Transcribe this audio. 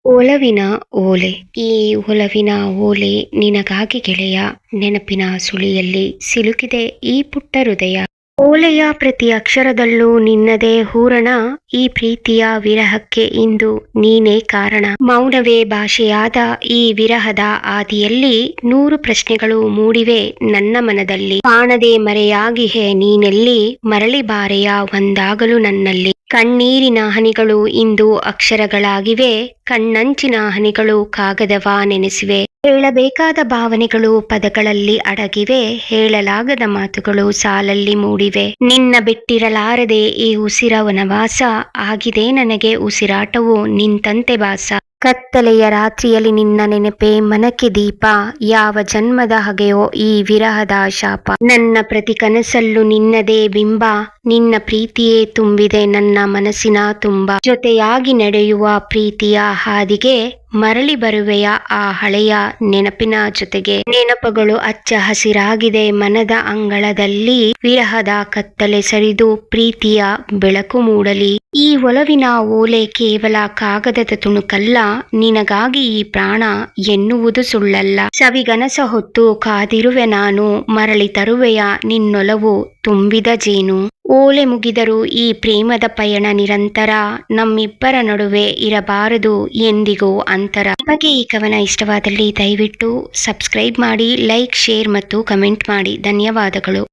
ಒಲವಿನ ಓಲೆ. ಈ ಒಲವಿನ ಓಲೆ ನಿನಗಾಗಿ ಗೆಳೆಯ, ನೆನಪಿನ ಸುಳಿಯಲ್ಲಿ ಸಿಲುಕಿದೆ ಈ ಪುಟ್ಟ ಹೃದಯ. ಓಲೆಯ ಪ್ರತಿ ಅಕ್ಷರದಲ್ಲೂ ನಿನ್ನದೇ ಹೂರಣ, ಈ ಪ್ರೀತಿಯ ವಿರಹಕ್ಕೆ ಇಂದು ನೀನೇ ಕಾರಣ. ಮೌನವೇ ಭಾಷೆಯಾದ ಈ ವಿರಹದ ಆದಿಯಲ್ಲಿ ನೂರು ಪ್ರಶ್ನೆಗಳು ಮೂಡಿವೆ ನನ್ನ ಮನದಲ್ಲಿ. ಕಾಣದೆ ಮರೆಯಾಗಿಹೆ ನೀನೆಲ್ಲಿ, ಮರಳಿ ಬಾರೆಯ ಒಂದಾಗಲು ನನ್ನಲ್ಲಿ. ಕಣ್ಣೀರಿನ ಹನಿಗಳು ಇಂದು ಅಕ್ಷರಗಳಾಗಿವೆ, ಕಣ್ಣಂಚಿನ ಹನಿಗಳು ಕಾಗದವ ನೆನೆಸಿವೆ. ಹೇಳಬೇಕಾದ ಭಾವನೆಗಳು ಪದಗಳಲ್ಲಿ ಅಡಗಿವೆ, ಹೇಳಲಾಗದ ಮಾತುಗಳು ಸಾಲಲ್ಲಿ ಮೂಡಿವೆ. ನಿನ್ನ ಬಿಟ್ಟಿರಲಾರದೆ ಈ ಉಸಿರ ವನವಾಸ, ಆಗಿದೆ ನನಗೆ ಉಸಿರಾಟವು ನಿಂತಂತೆ ಭಾಸ. ಕತ್ತಲೆಯ ರಾತ್ರಿಯಲ್ಲಿ ನಿನ್ನ ನೆನಪೆ ಮನಕ್ಕೆ ದೀಪ, ಯಾವ ಜನ್ಮದ ಹಗೆಯೋ ಈ ವಿರಹದ ಶಾಪ. ನನ್ನ ಪ್ರತಿ ಕನಸಲ್ಲೂ ನಿನ್ನದೇ ಬಿಂಬ, ನಿನ್ನ ಪ್ರೀತಿಯೇ ತುಂಬಿದೆ ನನ್ನ ಮನಸ್ಸಿನ ತುಂಬ. ಜೊತೆಯಾಗಿ ನಡೆಯುವ ಪ್ರೀತಿಯ ಹಾದಿಗೆ ಮರಳಿ ಬರುವೆಯ ಆ ಹಳೆಯ ನೆನಪಿನ ಜೊತೆಗೆ. ನೆನಪುಗಳು ಹಚ್ಚ ಹಸಿರಾಗಿದೆ ಮನದ ಅಂಗಳದಲ್ಲಿ, ವಿರಹದ ಕತ್ತಲೆ ಸರಿದು ಪ್ರೀತಿಯ ಬೆಳಕು ಮೂಡಲಿ. ಈ ಒಲವಿನ ಓಲೆ ಕೇವಲ ಕಾಗದದ ತುಣುಕಲ್ಲ, ನಿನಗಾಗಿ ಈ ಪ್ರಾಣ ಎನ್ನುವುದು ಸುಳ್ಳಲ್ಲ. ಸವಿಗನಸ ಹೊತ್ತು ಕಾದಿರುವೆ ನಾನು, ಮರಳಿ ತರುವೆಯ ನಿನ್ನೊಲವು ತುಂಬಿದ ಜೇನು. ಓಲೆ ಮುಗಿದರೂ ಈ ಪ್ರೇಮದ ಪಯಣ ನಿರಂತರ, ನಮ್ಮಿಬ್ಬರ ನಡುವೆ ಇರಬಾರದು ಎಂದಿಗೂ ಅಂತರ. ನಿಮಗೆ ಈ ಕವನ ಇಷ್ಟವಾದಲ್ಲಿ ದಯವಿಟ್ಟು ಸಬ್ಸ್ಕ್ರೈಬ್ ಮಾಡಿ, ಲೈಕ್, ಶೇರ್ ಮತ್ತು ಕಮೆಂಟ್ ಮಾಡಿ. ಧನ್ಯವಾದಗಳು.